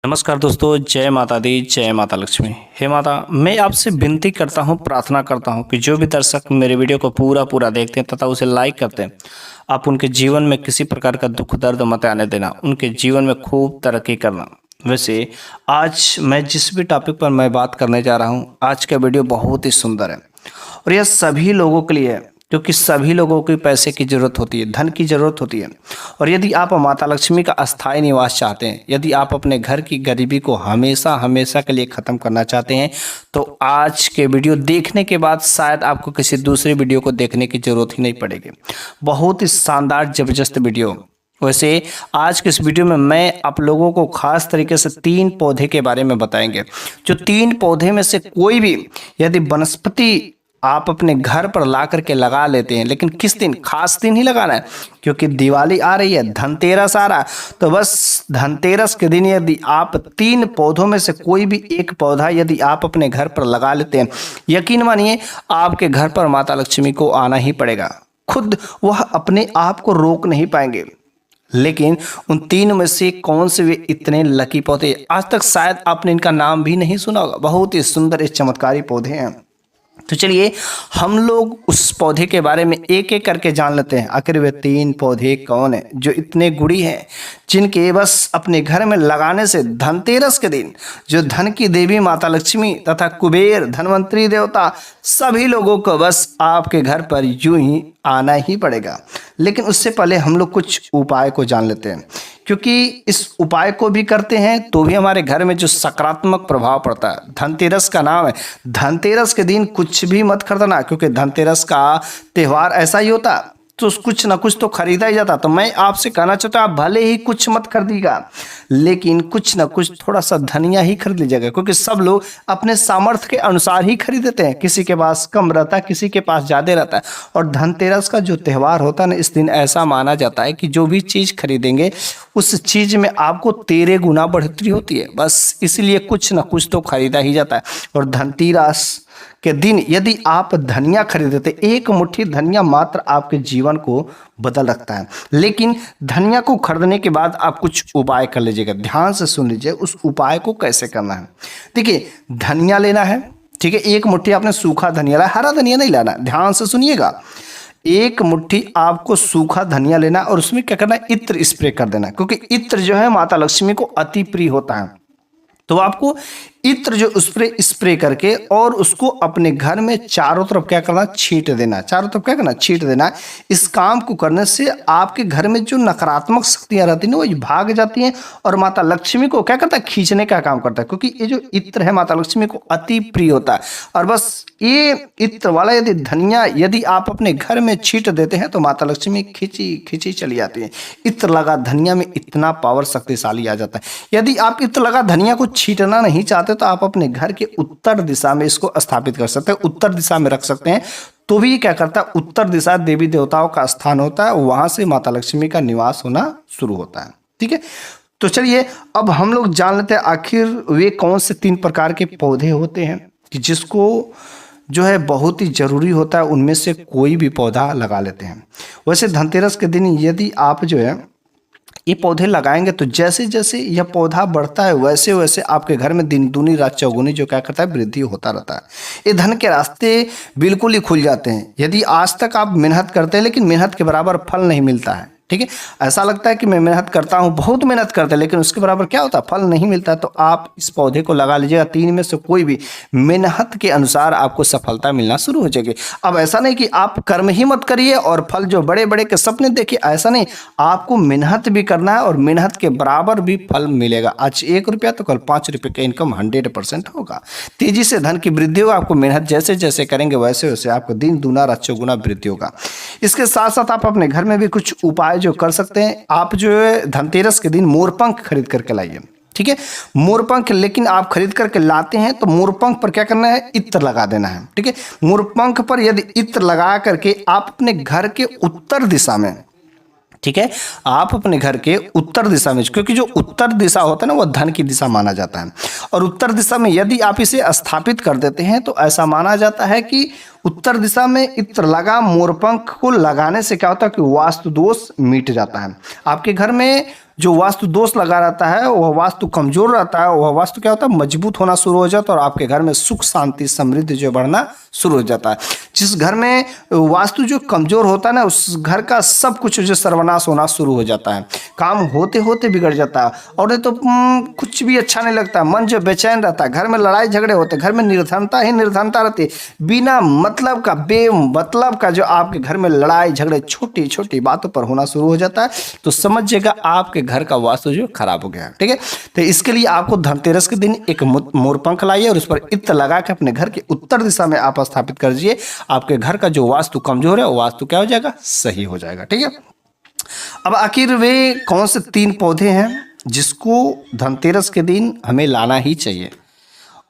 नमस्कार दोस्तों, जय माता दी, जय माता लक्ष्मी। हे माता, मैं आपसे विनती करता हूँ, प्रार्थना करता हूँ कि जो भी दर्शक मेरे वीडियो को पूरा पूरा देखते हैं तथा उसे लाइक करते हैं, आप उनके जीवन में किसी प्रकार का दुख दर्द मत आने देना, उनके जीवन में खूब तरक्की करना। वैसे आज मैं जिस भी टॉपिक पर मैं बात करने जा रहा हूँ, आज का वीडियो बहुत ही सुंदर है और यह सभी लोगों के लिए है, क्योंकि सभी लोगों को पैसे की ज़रूरत होती है, धन की ज़रूरत होती है। और यदि आप माता लक्ष्मी का अस्थायी निवास चाहते हैं, यदि आप अपने घर की गरीबी को हमेशा हमेशा के लिए ख़त्म करना चाहते हैं, तो आज के वीडियो देखने के बाद शायद आपको किसी दूसरे वीडियो को देखने की ज़रूरत ही नहीं पड़ेगी। बहुत ही शानदार ज़बरदस्त वीडियो। वैसे आज के इस वीडियो में मैं आप लोगों को खास तरीके से 3 पौधे के बारे में बताएंगे। जो 3 पौधे में से कोई भी यदि वनस्पति आप अपने घर पर ला करके लगा लेते हैं, लेकिन किस दिन, खास दिन ही लगाना है, क्योंकि दिवाली आ रही है, धनतेरस आ रहा है। तो बस धनतेरस के दिन यदि आप 3 पौधों में से कोई भी एक पौधा यदि आप अपने घर पर लगा लेते हैं, यकीन मानिए आपके घर पर माता लक्ष्मी को आना ही पड़ेगा। खुद वह अपने आप को रोक नहीं पाएंगे। लेकिन उन 3 में से कौन से वे इतने लकी पौधे, आज तक शायद आपने इनका नाम भी नहीं सुना होगा। बहुत ही सुंदर इस चमत्कारी पौधे हैं। तो चलिए हम लोग उस पौधे के बारे में एक एक करके जान लेते हैं। आखिर वे 3 पौधे कौन हैं जो इतने गुणी हैं, जिनके बस अपने घर में लगाने से धनतेरस के दिन जो धन की देवी माता लक्ष्मी तथा कुबेर धनवंतरी देवता सभी लोगों को बस आपके घर पर यूं ही आना ही पड़ेगा। लेकिन उससे पहले हम लोग कुछ उपाय को जान लेते हैं, क्योंकि इस उपाय को भी करते हैं तो भी हमारे घर में जो सकारात्मक प्रभाव पड़ता है। धनतेरस का नाम है, धनतेरस के दिन कुछ भी मत खरीदना, क्योंकि धनतेरस का त्यौहार ऐसा ही होता है, तो कुछ ना कुछ तो खरीदा ही जाता। तो मैं आपसे कहना चाहता हूँ, आप भले ही कुछ मत खरीदिएगा, लेकिन कुछ ना कुछ थोड़ा सा धनिया ही खरीद लीजिएगा, क्योंकि सब लोग अपने सामर्थ्य के अनुसार ही खरीदते हैं। किसी के पास कम रहता है, किसी के पास ज़्यादा रहता है। और धनतेरस का जो त्यौहार होता है ना, इस दिन ऐसा माना जाता है कि जो भी चीज़ खरीदेंगे उस चीज़ में आपको 13 गुना बढ़ोतरी होती है। बस इसलिए कुछ ना कुछ तो खरीदा ही जाता है। और धनतेरस के दिन यदि आप धनिया खरीदते, एक मुट्ठी धनिया मात्र आपके जीवन को बदल रखता है। लेकिन धनिया को खरीदने के बाद आप कुछ उपाय कर लीजिएगा। ध्यान से सुन लीजिए उस उपाय को कैसे करना है। देखिए, धनिया लेना है, ठीक है। एक मुट्ठी आपने सूखा धनिया लाया, हरा धनिया नहीं लाना। ध्यान से सुनिएगा, एक मुट्ठी आपको सूखा धनिया लेना और उसमें क्या करना है, इत्र स्प्रे कर देना, क्योंकि इत्र जो है माता लक्ष्मी को अति प्रिय होता है। तो आपको इत्र जो स्प्रे करके और उसको अपने घर में चारों तरफ क्या करना, छींट देना। चारों तरफ क्या करना, छींट देना। इस काम को करने से आपके घर में जो नकारात्मक शक्तियां रहती हैं वो भाग जाती हैं और माता लक्ष्मी को क्या करता है, खींचने का काम करता है, क्योंकि ये जो इत्र है माता लक्ष्मी को अति प्रिय होता है। और बस ये इत्र वाला यदि धनिया यदि आप अपने घर में छींट देते हैं तो माता लक्ष्मी खींची खींची चली जाती है। इत्र लगा धनिया में इतना पावर शक्तिशाली आ जाता है। यदि आप इत्र लगा धनिया को छींटना नहीं चाहते तो आप अपने घर के उत्तर दिशा में इसको स्थापित कर सकते हैं, उत्तर दिशा में रख सकते हैं। तो भी क्या करता है, उत्तर दिशा देवी देवताओं का स्थान होता है, वहां से माता लक्ष्मी का निवास होना शुरू होता है। ठीक है, तो चलिए अब हम लोग जान लेते हैं आखिर वे कौन से 3 प्रकार के पौधे होते हैं कि जिसको जो है बहुत ही जरूरी होता है, उनमें से कोई भी पौधा लगा लेते हैं। वैसे धनतेरस के दिन यदि आप जो है ये पौधे लगाएंगे तो जैसे जैसे यह पौधा बढ़ता है वैसे वैसे आपके घर में दिन दूनी रात चौगुनी जो क्या करता है, वृद्धि होता रहता है। ये धन के रास्ते बिल्कुल ही खुल जाते हैं। यदि आज तक आप मेहनत करते हैं लेकिन मेहनत के बराबर फल नहीं मिलता है, ठीक है, ऐसा लगता है कि मैं मेहनत करता हूँ, बहुत मेहनत करते हैं, लेकिन उसके बराबर क्या होता है, फल नहीं मिलता है, तो आप इस पौधे को लगा लीजिएगा। 3 में से कोई भी मेहनत के अनुसार आपको सफलता मिलना शुरू हो जाएगी। अब ऐसा नहीं कि आप कर्म ही मत करिए और फल जो बड़े बड़े के सपने देखिए, ऐसा नहीं, आपको मेहनत भी करना है और मेहनत के बराबर भी फल मिलेगा। आज 1 रुपया तो कल 5 रुपये का इनकम 100% होगा। तेजी से धन की वृद्धि होगा। आपको मेहनत जैसे जैसे करेंगे वैसे वैसे आपको दिन दूना रात चौगुना वृद्धि होगा। इसके साथ साथ आप अपने घर में भी कुछ उपाय जो कर सकते हैं। आप जो है धनतेरस के दिन मोरपंख खरीद करके लाइए, ठीक है, मोरपंख। लेकिन आप खरीद करके लाते हैं तो मोरपंख पर क्या करना है, इत्र लगा देना है, ठीक है। मोरपंख पर यदि इत्र लगा करके आप अपने घर के उत्तर दिशा में, ठीक है, आप अपने घर के उत्तर दिशा में, क्योंकि जो उत्तर दिशा होता है ना वो धन की दिशा माना जाता है, और उत्तर दिशा में यदि आप इसे स्थापित कर देते हैं तो ऐसा माना जाता है कि उत्तर दिशा में इत्र लगा मोरपंख को लगाने से क्या होता है कि वास्तु दोष मिट जाता है। आपके घर में जो वास्तु दोष लगा रहता है, वह वास्तु कमजोर रहता है, वह वास्तु क्या होता है, मजबूत होना शुरू हो जाता है और आपके घर में सुख शांति समृद्धि जो बढ़ना शुरू हो जाता है। जिस घर में वास्तु जो कमजोर होता है ना, उस घर का सब कुछ जो सर्वनाश होना शुरू हो जाता है, काम होते होते बिगड़ जाता है और नहीं तो कुछ भी अच्छा नहीं लगता, मन जो बेचैन रहता है, घर में लड़ाई झगड़े होते हैं, घर में निर्धनता ही निर्धनता रहती है, बिना मतलब का बेमतलब का जो आपके घर में लड़ाई झगड़े छोटी छोटी बातों पर होना शुरू हो जाता है, तो समझिएगा आपके घर का वास्तु जो खराब हो गया है। ठीक है, तो इसके लिए आपको धनतेरस के दिन एक मोरपंख लाइए और उस पर इत्र लगा के अपने घर के उत्तर दिशा में आप स्थापित कर दीजिए। आपके घर का जो वास्तु कमजोर है वो वास्तु क्या हो जाएगा, सही हो जाएगा। ठीक है, अब आखिर वे कौन से 3 पौधे हैं जिसको धनतेरस के दिन हमें लाना ही चाहिए,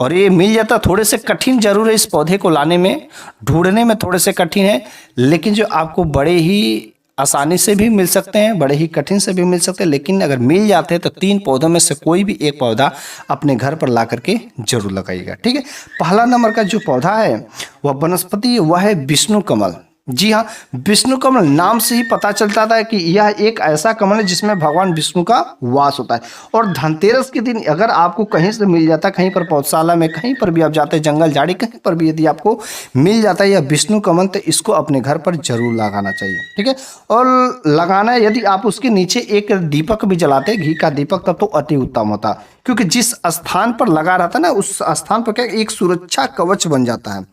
और ये मिल जाता थोड़े से कठिन जरूर है, इस पौधे को लाने में ढूंढने में थोड़े से कठिन है, लेकिन जो आपको बड़े ही आसानी से भी मिल सकते हैं, बड़े ही कठिन से भी मिल सकते हैं, लेकिन अगर मिल जाते हैं तो 3 पौधों में से कोई भी एक पौधा अपने घर पर ला करके जरूर लगाइएगा। ठीक है, पहला नंबर का जो पौधा है वह वनस्पति, वह है विष्णु कमल। जी हाँ, विष्णु कमल नाम से ही पता चलता था कि यह एक ऐसा कमल है जिसमें भगवान विष्णु का वास होता है। और धनतेरस के दिन अगर आपको कहीं से मिल जाता है, कहीं पर पौधशाला में, कहीं पर भी आप जाते हैं, जंगल झाड़ी कहीं पर भी यदि आपको मिल जाता है यह विष्णु कमल, तो इसको अपने घर पर जरूर लगाना चाहिए। ठीक है, और लगाना है, यदि आप उसके नीचे एक दीपक भी जलाते, घी का दीपक, तब तो अति उत्तम होता, क्योंकि जिस स्थान पर लगा रहता है ना, उस स्थान पर क्या एक सुरक्षा कवच बन जाता है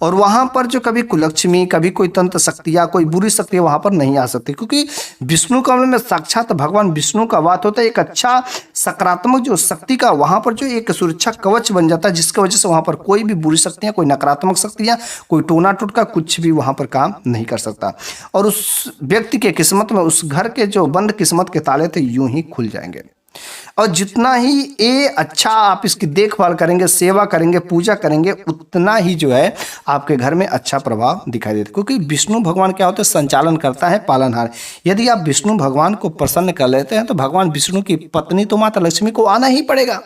और वहां पर जो कभी कुलक्ष्मी, कभी कोई तंत्र शक्तियां, कोई बुरी शक्तियां वहां पर नहीं आ सकती, क्योंकि विष्णु कमल में साक्षात भगवान विष्णु का वास होता है। एक अच्छा सकारात्मक जो शक्ति का वहां पर जो एक सुरक्षा कवच बन जाता है, जिसकी वजह से वहां पर कोई भी बुरी शक्तियां, कोई नकारात्मक शक्तियां, कोई टोना टुटका कुछ भी वहां पर काम नहीं कर सकता और उस व्यक्ति के किस्मत में, उस घर के जो बंद किस्मत के ताले थे यूं ही खुल जाएंगे। और जितना ही ये अच्छा आप इसकी देखभाल करेंगे, सेवा करेंगे, पूजा करेंगे, उतना ही जो है आपके घर में अच्छा प्रभाव दिखाई देता है, क्योंकि विष्णु भगवान क्या होता है, संचालन करता है, पालनहार। यदि आप विष्णु भगवान को प्रसन्न कर लेते हैं तो भगवान विष्णु की पत्नी तो माता लक्ष्मी को आना ही पड़ेगा,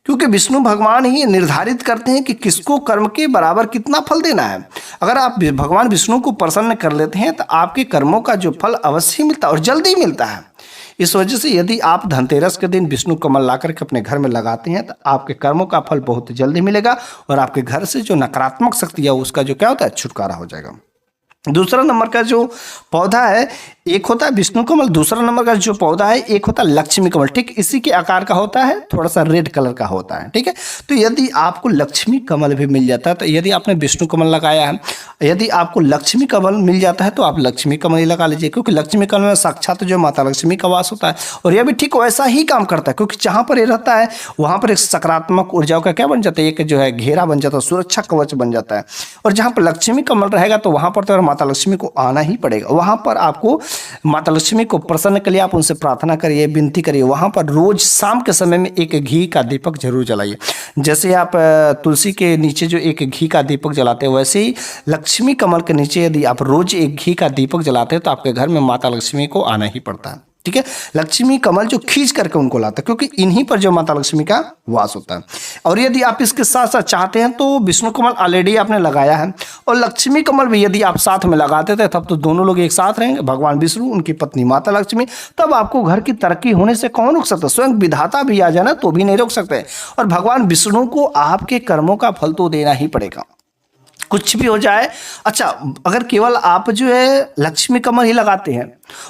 क्योंकि विष्णु भगवान ही निर्धारित करते हैं कि किसको कर्म के बराबर कितना फल देना है। अगर आप भगवान विष्णु को प्रसन्न कर लेते हैं तो आपके कर्मों का जो फल अवश्य मिलता है और जल्दी मिलता है। इस वजह से यदि आप धनतेरस के दिन विष्णु कमल ला करके अपने घर में लगाते हैं तो आपके कर्मों का फल बहुत जल्दी मिलेगा और आपके घर से जो नकारात्मक शक्ति है उसका जो क्या होता है, छुटकारा हो जाएगा। दूसरा नंबर का जो पौधा है, एक होता है विष्णु कमल, दूसरा नंबर का जो पौधा है एक होता है लक्ष्मी कमल। ठीक इसी के आकार का होता है, थोड़ा सा रेड कलर का होता है। ठीक है, तो यदि आपको लक्ष्मी कमल भी मिल जाता है, तो यदि आपने विष्णु कमल लगाया है, यदि आपको लक्ष्मी कमल मिल जाता है तो आप लक्ष्मी कमल ही लगा लीजिए, क्योंकि लक्ष्मी कमल में साक्षात जो माता लक्ष्मी का वास होता है और यह भी ठीक वैसा ही काम करता है, क्योंकि जहाँ पर ये रहता है वहाँ पर एक सकारात्मक ऊर्जाओं का क्या बन जाता है, एक जो है घेरा बन जाता है, सुरक्षा कवच बन जाता है। और जहाँ पर लक्ष्मी कमल रहेगा तो वहाँ पर तो माता लक्ष्मी को आना ही पड़ेगा। वहाँ पर आपको माता लक्ष्मी को प्रसन्न के लिए आप उनसे प्रार्थना करिए, विनती करिए। वहाँ पर रोज शाम के समय में एक घी का दीपक जरूर जलाइए। जैसे आप तुलसी के नीचे जो एक घी का दीपक जलाते हैं, वैसे ही लक्ष्मी कमल के नीचे यदि आप रोज एक घी का दीपक जलाते हैं तो आपके घर में माता लक्ष्मी को आना ही पड़ता है। ठीक है, लक्ष्मी कमल जो खींच करके उनको लाता है, क्योंकि इन्हीं पर जो माता लक्ष्मी का वास होता है। और यदि आप इसके साथ साथ चाहते हैं तो विष्णु कमल ऑलरेडी आपने लगाया है और लक्ष्मी कमल भी यदि आप साथ में लगाते थे, तब तो दोनों लोग एक साथ रहेंगे, भगवान विष्णु, उनकी पत्नी माता लक्ष्मी, तब आपको घर की तरक्की होने से कौन रोक सकता? स्वयं विधाता भी आ जाए ना तो भी नहीं रोक सकते। और भगवान विष्णु को आपके कर्मों का फल तो देना ही पड़ेगा, कुछ भी हो जाए। अच्छा, अगर केवल आप जो है लक्ष्मी कमल ही लगाते हैं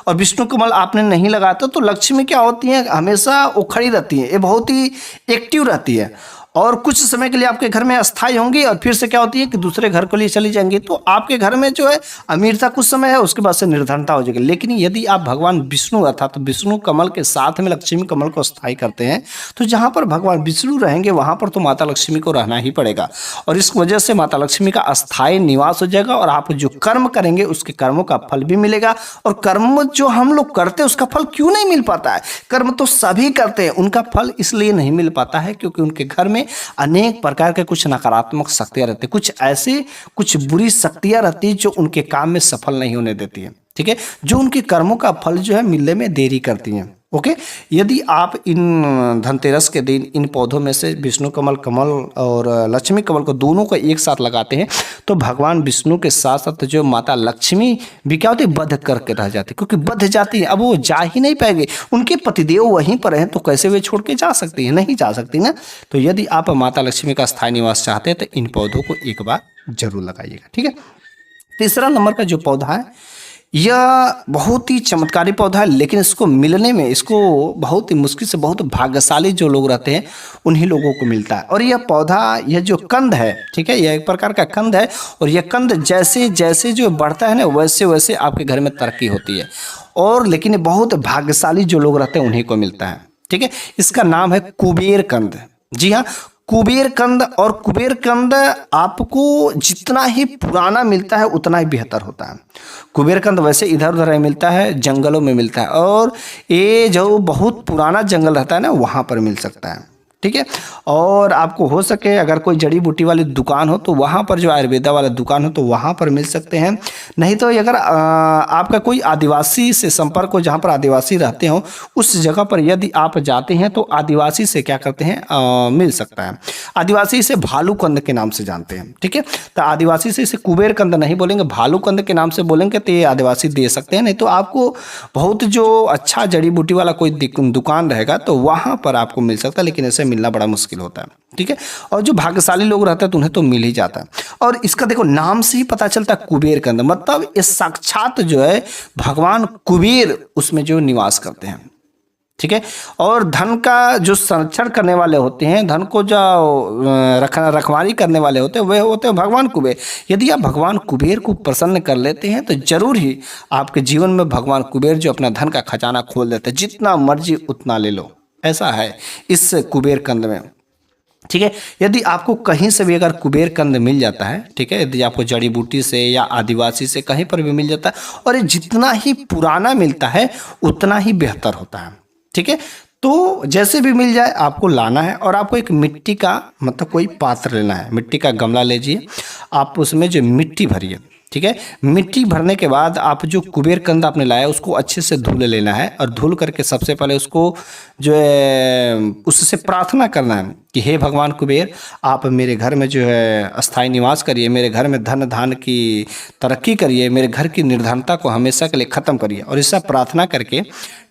और विष्णु कमल आपने नहीं लगाता, तो लक्ष्मी क्या होती है, हमेशा वो खड़ी रहती है, ये बहुत ही एक्टिव रहती है और कुछ समय के लिए आपके घर में अस्थायी होंगी और फिर से क्या होती है कि दूसरे घर के लिए चली जाएंगी। तो आपके घर में जो है अमीरता कुछ समय है, उसके बाद से निर्धनता हो जाएगी। लेकिन यदि आप भगवान विष्णु अर्थात विष्णु कमल के साथ में लक्ष्मी कमल को स्थायी करते हैं, तो जहाँ पर भगवान विष्णु रहेंगे वहाँ पर तो माता लक्ष्मी को रहना ही पड़ेगा और इस वजह से माता लक्ष्मी का अस्थायी निवास हो जाएगा और आप जो कर्म करेंगे उसके कर्मों का फल भी मिलेगा। और कर्म जो हम लोग करते हैं उसका फल क्यों नहीं मिल पाता है? कर्म तो सभी करते हैं, उनका फल इसलिए नहीं मिल पाता है क्योंकि उनके घर में अनेक प्रकार के कुछ नकारात्मक शक्तियां रहती है, कुछ बुरी शक्तियां रहती है जो उनके काम में सफल नहीं होने देती है। ठीक है, जो उनके कर्मों का फल जो है मिलने में देरी करती हैं। ओके। यदि आप इन धनतेरस के दिन इन पौधों में से विष्णु कमल कमल और लक्ष्मी कमल को दोनों को एक साथ लगाते हैं तो भगवान विष्णु के साथ साथ जो माता लक्ष्मी भी क्या होती है, बध करके रह जाती, क्योंकि बध जाती है, अब वो जा ही नहीं पाएंगे, उनके पतिदेव वहीं पर हैं तो कैसे वे छोड़ के जा सकती है, नहीं जा सकती ना। तो यदि आप माता लक्ष्मी का स्थायी निवास चाहते हैं तो इन पौधों को एक बार जरूर लगाइएगा, ठीक है। तीसरा नंबर का जो पौधा है यह बहुत ही चमत्कारी पौधा है, लेकिन इसको मिलने में इसको बहुत ही मुश्किल से, बहुत भाग्यशाली जो लोग रहते हैं उन्हीं लोगों को मिलता है। और यह पौधा, यह जो कंद है, ठीक है, यह एक प्रकार का कंद है और यह कंद जैसे जैसे जो बढ़ता है ना वैसे वैसे आपके घर में तरक्की होती है। और लेकिन ये बहुत भाग्यशाली जो लोग रहते हैं उन्हीं को मिलता है, ठीक है। इसका नाम है कुबेर कंद। जी हाँ, कुबेर कंद। और कुबेर कंद आपको जितना ही पुराना मिलता है उतना ही बेहतर होता है। कुबेर कंद वैसे इधर उधर मिलता है, जंगलों में मिलता है, और ये जो बहुत पुराना जंगल रहता है ना वहाँ पर मिल सकता है, ठीक है। और आपको हो सके अगर कोई जड़ी बूटी वाली दुकान हो तो वहाँ पर, जो आयुर्वेदा वाला दुकान हो तो वहाँ पर मिल सकते हैं। नहीं तो अगर आपका कोई आदिवासी से संपर्क हो, जहाँ पर आदिवासी रहते हो उस जगह पर यदि आप जाते हैं तो आदिवासी से क्या करते हैं, मिल सकता है। आदिवासी इसे भालू कंद के नाम से जानते हैं, ठीक है। तो आदिवासी से इसे कुबेर कंद नहीं बोलेंगे, भालू कंद के नाम से बोलेंगे तो ये आदिवासी दे सकते हैं। नहीं तो आपको बहुत जो अच्छा जड़ी बूटी वाला कोई दुकान रहेगा तो वहाँ पर आपको मिल सकता है, लेकिन ऐसे मिलना बड़ा मुश्किल होता है, ठीक है। और जो भाग्यशाली लोग रहते हैं तो उन्हें तो मिल ही जाता है। और इसका देखो नाम से ही पता चलता है कुबेर कंद, मतलब ये साक्षात जो है भगवान कुबेर उसमें जो निवास करते हैं, ठीक है। और धन का जो संरक्षण करने वाले होते हैं, धन को जो रखवाली करने वाले होते हैं वे होते हैं भगवान कुबेर। यदि आप भगवान कुबेर को प्रसन्न कर लेते हैं तो जरूर ही आपके जीवन में भगवान कुबेर जो अपना धन का खजाना खोल देते हैं, जितना मर्जी उतना ले लो, ऐसा है इस कुबेर कंद में, ठीक है। यदि आपको कहीं से भी अगर कुबेर कंद मिल जाता है, ठीक है, यदि आपको जड़ी बूटी से या आदिवासी से कहीं पर भी मिल जाता है और ये जितना ही पुराना मिलता है उतना ही बेहतर होता है, ठीक है। तो जैसे भी मिल जाए आपको लाना है और आपको एक मिट्टी का मतलब कोई पात्र लेना है, मिट्टी का गमला लीजिए, आप उसमें जो मिट्टी भरिए, ठीक है। मिट्टी भरने के बाद आप जो कुबेर कंद आपने लाया उसको अच्छे से धुल लेना है और धुल करके सबसे पहले उसको जो है उससे प्रार्थना करना है कि हे भगवान कुबेर, आप मेरे घर में जो है अस्थायी निवास करिए, मेरे घर में धन धान की तरक्की करिए, मेरे घर की निर्धनता को हमेशा के लिए ख़त्म करिए। और इससे प्रार्थना करके,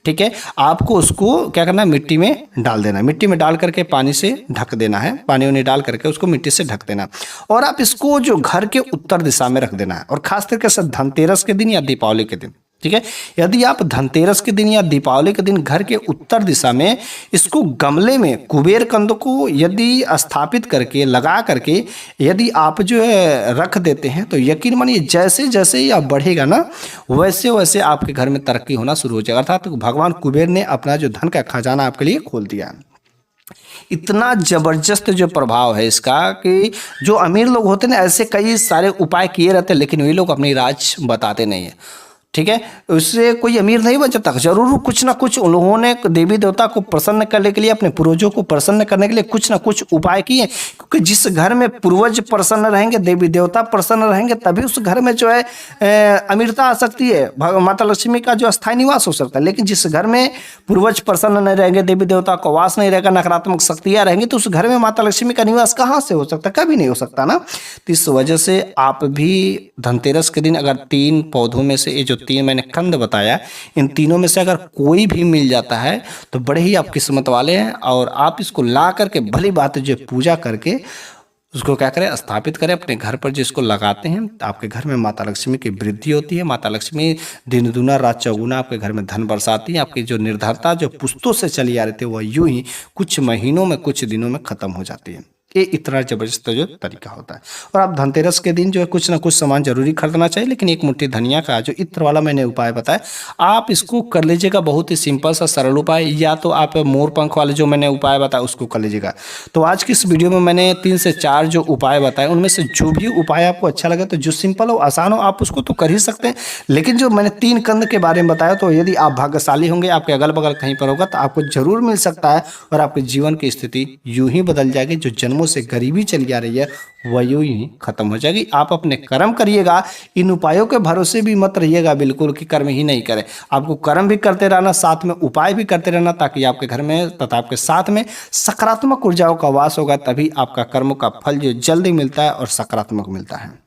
ठीक है, आपको उसको क्या करना है, मिट्टी में डाल देना है। मिट्टी में डाल करके पानी से ढक देना है, पानी उन्हें डाल करके उसको मिट्टी से ढक देना। और आप इसको जो घर के उत्तर दिशा में रख देना है, और खास करके से धनतेरस के दिन या दीपावली के दिन, ठीक है। यदि आप धनतेरस के दिन या दीपावली के दिन घर के उत्तर दिशा में इसको गमले में कुबेर कंद को यदि स्थापित करके लगा करके यदि आप जो है रख देते हैं तो यकीन मानिए जैसे जैसे यह बढ़ेगा ना वैसे वैसे आपके घर में तरक्की होना शुरू हो जाएगा। अर्थात तो भगवान कुबेर ने अपना जो धन का खजाना आपके लिए खोल दिया है। इतना जबरदस्त जो प्रभाव है इसका कि जो अमीर लोग होते हैं ना ऐसे कई सारे उपाय किए रहते हैं, लेकिन वे लोग अपनी राज बताते नहीं है, ठीक है। उससे कोई अमीर नहीं बन जाता, जरूर कुछ ना कुछ उन्होंने देवी देवता को प्रसन्न करने के लिए, अपने पूर्वजों को प्रसन्न करने के लिए कुछ ना कुछ उपाय किए, क्योंकि जिस घर में पूर्वज प्रसन्न रहेंगे, देवी देवता प्रसन्न रहेंगे, तभी उस घर में जो है अमीरता आ सकती है, माता लक्ष्मी का जो अस्थायी निवास हो सकता है। लेकिन जिस घर में पूर्वज प्रसन्न नहीं रहेंगे, देवी देवता का वास नहीं रहेगा, नकारात्मक शक्तियाँ रहेंगी, तो उस घर में माता लक्ष्मी का निवास कहाँ से हो सकता है, कभी नहीं हो सकता ना। तो इस वजह से आप भी धनतेरस के दिन अगर 3 पौधों में से ये जो 3 मैंने कंद बताया, इन तीनों में से अगर कोई भी मिल जाता है तो बड़े ही आप किस्मत वाले हैं। और आप इसको ला करके भली बात जो पूजा करके उसको क्या करें, स्थापित करें अपने घर पर। जिसको लगाते हैं आपके घर में माता लक्ष्मी की वृद्धि होती है, माता लक्ष्मी दिन दुना रात चौगुना आपके घर में धन बरसाती है। आपकी जो निर्धनता जो पुश्तों से चली आ रही थी वह यूं ही कुछ महीनों में कुछ दिनों में खत्म हो जाती है। ये इतना जबरदस्त जो तरीका होता है। और आप धनतेरस के दिन जो है कुछ ना कुछ सामान जरूरी खरीदना चाहिए, लेकिन एक मुट्ठी धनिया का जो इत्र वाला मैंने उपाय बताया आप इसको कर लीजिएगा, बहुत ही सिंपल सा सरल उपाय। या तो आप मोर पंख वाले जो मैंने उपाय बताया उसको कर लीजिएगा। तो आज की इस वीडियो में मैंने 3 से 4 जो उपाय बताए उनमें से जो भी उपाय आपको अच्छा लगे तो जो सिंपल हो आसान हो आप उसको तो कर ही सकते हैं। लेकिन जो मैंने 3 कंद के बारे में बताया तो यदि आप भाग्यशाली होंगे, आपके अगल बगल कहीं पर होगा तो आपको जरूर मिल सकता है और आपके जीवन की स्थिति यूं ही बदल जाएगी जो जन्मों कर्मों से गरीबी चली आ रही है वह यूं ही खत्म हो जाएगी। आप अपने कर्म करिएगा, इन उपायों के भरोसे भी मत रहिएगा बिल्कुल कि कर्म ही नहीं करें। आपको कर्म भी करते रहना, साथ में उपाय भी करते रहना, ताकि आपके घर में तथा आपके साथ में सकारात्मक ऊर्जाओं का वास होगा। तभी आपका कर्म का फल जो जल्दी मिलता है और सकारात्मक मिलता है।